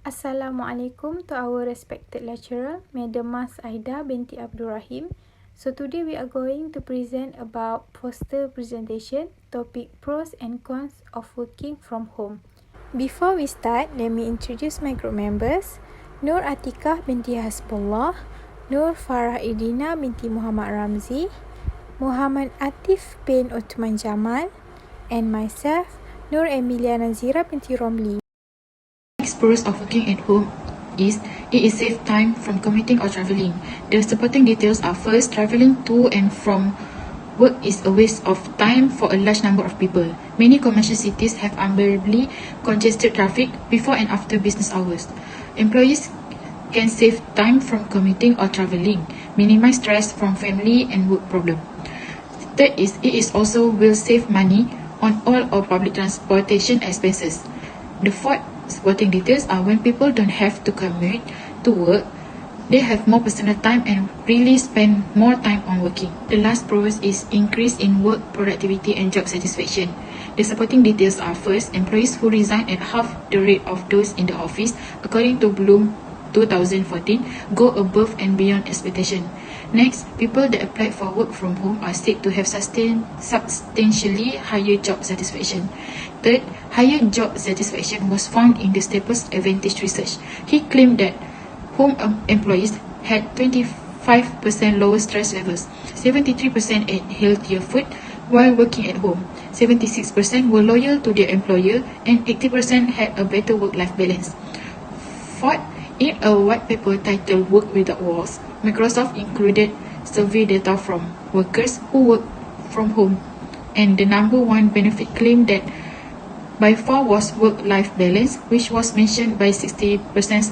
Assalamualaikum to our respected lecturer, Madam Mas Aida binti Abdul Rahim. So today we are going to present about poster presentation, topic pros and cons of working from home. Before we start, let me introduce my group members. Nur Atikah binti Hasbullah, Nur Farah Idina binti Muhammad Ramzi, Muhammad Atif bin Uthman Jamal, and myself, Nur Emilia Nazira binti Romli. Next pros of working at home is it is save time from commuting or travelling. The supporting details are: first, travelling to and from work is a waste of time for a large number of people. Many commercial cities have unbearably congested traffic before and after business hours. Employees can save time from commuting or travelling, minimize stress from family and work problem. Third is it is also will save money on all our public transportation expenses. The fourth supporting details are when people don't have to commute to work, they have more personal time and really spend more time on working. The last pros is increase in work productivity and job satisfaction. The supporting details are: first, employees who resign at half the rate of those in the office, according to Bloom 2014, go above and beyond expectation. Next, people that applied for work from home are said to have substantially higher job satisfaction. Third, higher job satisfaction was found in the Staples Advantage research. He claimed that home employees had 25% lower stress levels, 73% ate healthier food while working at home, 76% were loyal to their employer, and 80% had a better work-life balance. Fourth, in a white paper titled Work Without Walls, Microsoft included survey data from workers who work from home, and the number one benefit claimed that by far was work-life balance, which was mentioned by 60%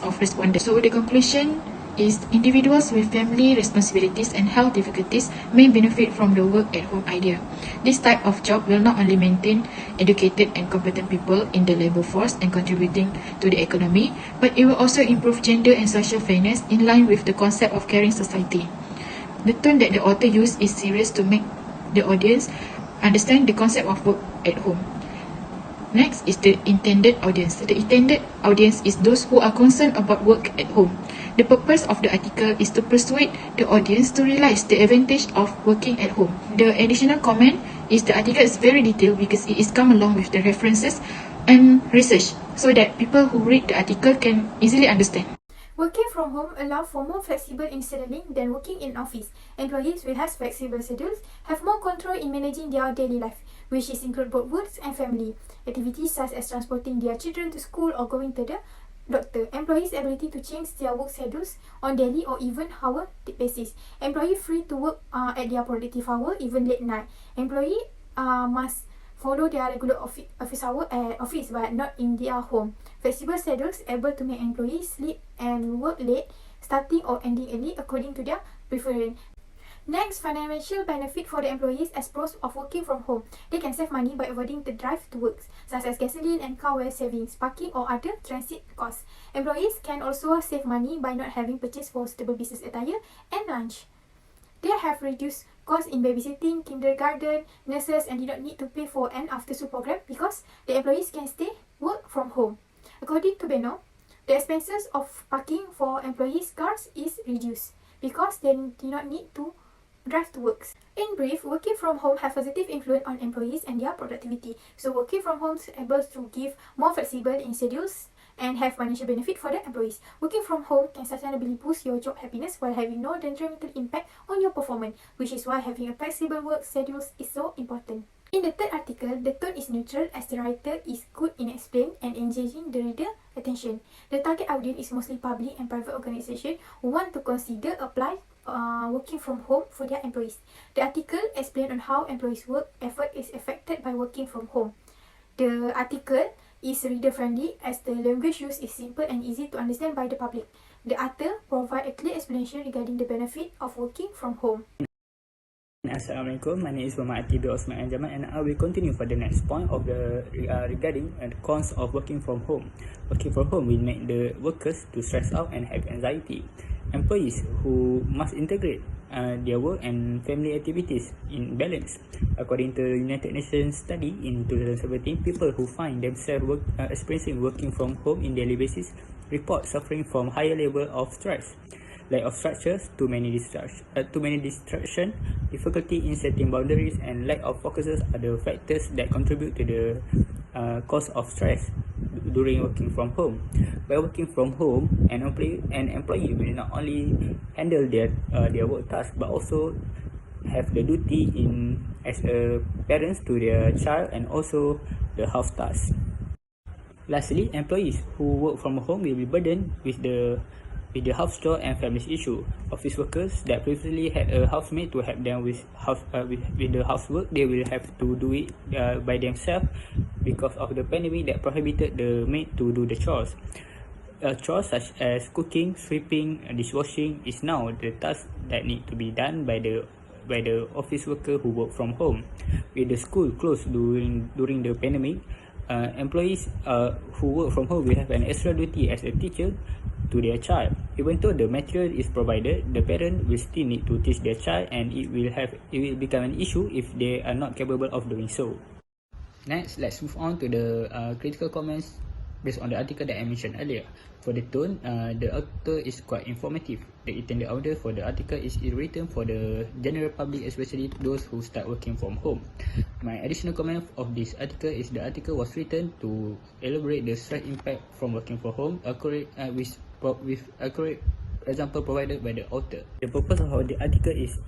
of respondents. So the conclusion is individuals with family responsibilities and health difficulties may benefit from the work at home idea. This type of job will not only maintain educated and competent people in the labour force and contributing to the economy, but it will also improve gender and social fairness in line with the concept of caring society. The tone that the author used is serious to make the audience understand the concept of work at home. Next is the intended audience. The intended audience is those who are concerned about work at home. The purpose of the article is to persuade the audience to realize the advantage of working at home. The additional comment is the article is very detailed because it is come along with the references and research so that people who read the article can easily understand. Working from home allows for more flexible scheduling than working in office. Employees will have flexible schedules, have more control in managing their daily life, which is include both work and family activities such as transporting their children to school or going to the doctor. Employees' ability to change their work schedules on daily or even hour basis. Employee free to work at their productive hour, even late night. Employee must follow their regular office hour at office but not in their home. Flexible schedules able to make employees sleep and work late, starting or ending early according to their preference. Next, financial benefit for the employees as pros of working from home. They can save money by avoiding the drive to work, such as gasoline and car wear savings, parking or other transit costs. Employees can also save money by not having purchased for suitable business attire and lunch. They have reduced costs in babysitting, kindergarten, nurses, and did not need to pay for an after-school program because the employees can stay work from home. According to Beno, the expenses of parking for employees' cars is reduced because they do not need to drive to work. In brief, working from home have positive influence on employees and their productivity. So working from home is able to give more flexible in schedules and have financial benefit for the employees. Working from home can sustainably boost your job happiness while having no detrimental impact on your performance, which is why having a flexible work schedule is so important. In the third article, the tone is neutral as the writer is good in explaining and engaging the reader attention. The target audience is mostly public and private organizations who want to consider apply working from home for their employees. The article explains on how employees' work effort is affected by working from home. The article is reader-friendly as the language used is simple and easy to understand by the public. The author provides a clear explanation regarding the benefit of working from home. Assalamualaikum, my name is Muhammad Atif bin Uthman Jamal and I will continue for the next point of the regarding the cons of working from home. Working from home will make the workers to stress out and have anxiety. Employees who must integrate their work and family activities in balance. According to the United Nations study in 2017, people who find themselves experiencing working from home in daily basis report suffering from higher level of stress. Lack of structures, too many distractions, difficulty in setting boundaries, and lack of focuses are the factors that contribute to the cause of stress during working from home. By working from home, an employee will not only handle their work tasks but also have the duty in as a parents to their child and also the house tasks. Lastly, employees who work from home will be burdened with the house chore and family issue. Office workers that previously had a housemate to help them with the housework, they will have to do it by themselves because of the pandemic that prohibited the maid to do the chores. Chores such as cooking, sweeping, and dishwashing is now the task that need to be done by the office worker who work from home. With the school closed during the pandemic, employees who work from home will have an extra duty as a teacher to their child. Even though the material is provided, the parent will still need to teach their child, and it will become an issue if they are not capable of doing so. Next, let's move on to the critical comments based on the article that I mentioned earlier. For the tone, the author is quite informative. The intended order for the article is written for the general public, especially those who start working from home. My additional comment of this article is the article was written to elaborate the stress impact from working from home, with accurate example provided by the author. The purpose of the article is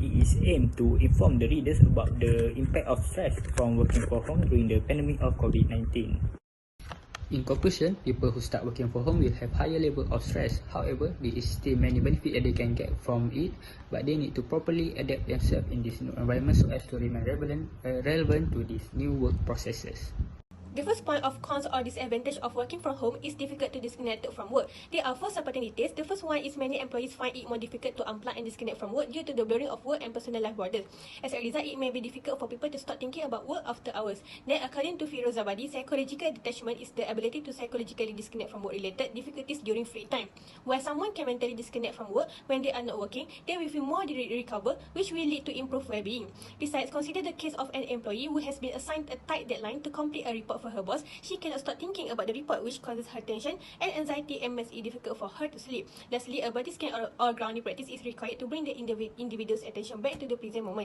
aimed to inform the readers about the impact of stress from working from home during the pandemic of COVID-19. In conclusion, people who start working from home will have higher level of stress. However, there is still many benefits that they can get from it, but they need to properly adapt themselves in this new environment so as to remain relevant to these new work processes. The first point of cons or disadvantage of working from home is difficult to disconnect from work. There are four supporting details. The first one is many employees find it more difficult to unplug and disconnect from work due to the blurring of work and personal life borders. As a result, it may be difficult for people to start thinking about work after hours. Then, according to Firoz Abadi, psychological detachment is the ability to psychologically disconnect from work-related difficulties during free time. While someone can mentally disconnect from work when they are not working, they will feel more recover, which will lead to improved well-being. Besides, consider the case of an employee who has been assigned a tight deadline to complete a report for her boss. She cannot stop thinking about the report, which causes her tension and anxiety and makes it difficult for her to sleep. Lastly, a body scan or grounding practice is required to bring the individual's attention back to the present moment.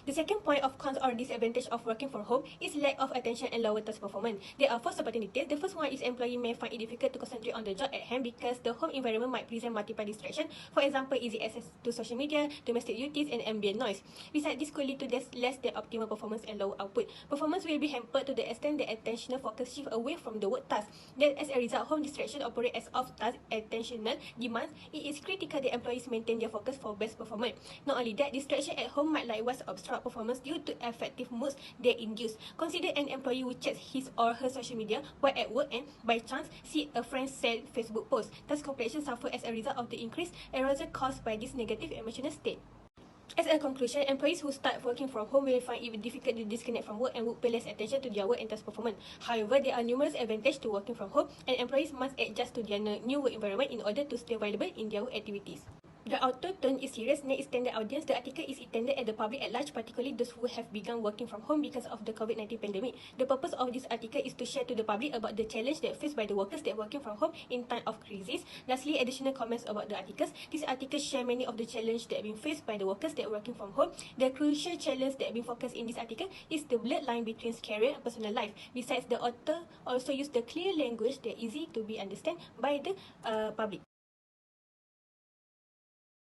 The second point of cons or disadvantage of working from home is lack of attention and lower task performance. There are four supporting details. The first one is employee may find it difficult to concentrate on the job at hand because the home environment might present multiple distractions. For example, easy access to social media, domestic duties, and ambient noise. Besides, this could lead to less than optimal performance and low output. Performance will be hampered to the extent that attentional focus shift away from the work task. Then, as a result, home distraction operate as off-task attentional demands. It is critical that employees maintain their focus for best performance. Not only that, distraction at home might likewise obstruct performance due to affective moods they induce. Consider an employee who checks his or her social media while at work and, by chance, see a friend's sad Facebook post. Thus, completion suffer as a result of the increased arousal caused by this negative emotional state. As a conclusion, employees who start working from home will find it difficult to disconnect from work and would pay less attention to their work and task performance. However, there are numerous advantages to working from home, and employees must adjust to their new work environment in order to stay valuable in their work activities. The author tone is serious, net intended audience. The article is intended at the public at large, particularly those who have begun working from home because of the COVID-19 pandemic. The purpose of this article is to share to the public about the challenge that faced by the workers that working from home in time of crisis. Lastly, additional comments about the articles. This article share many of the challenges that have been faced by the workers that working from home. The crucial challenge that have been focused in this article is the blurred line between career and personal life. Besides, the author also used the clear language that is easy to be understood by the public.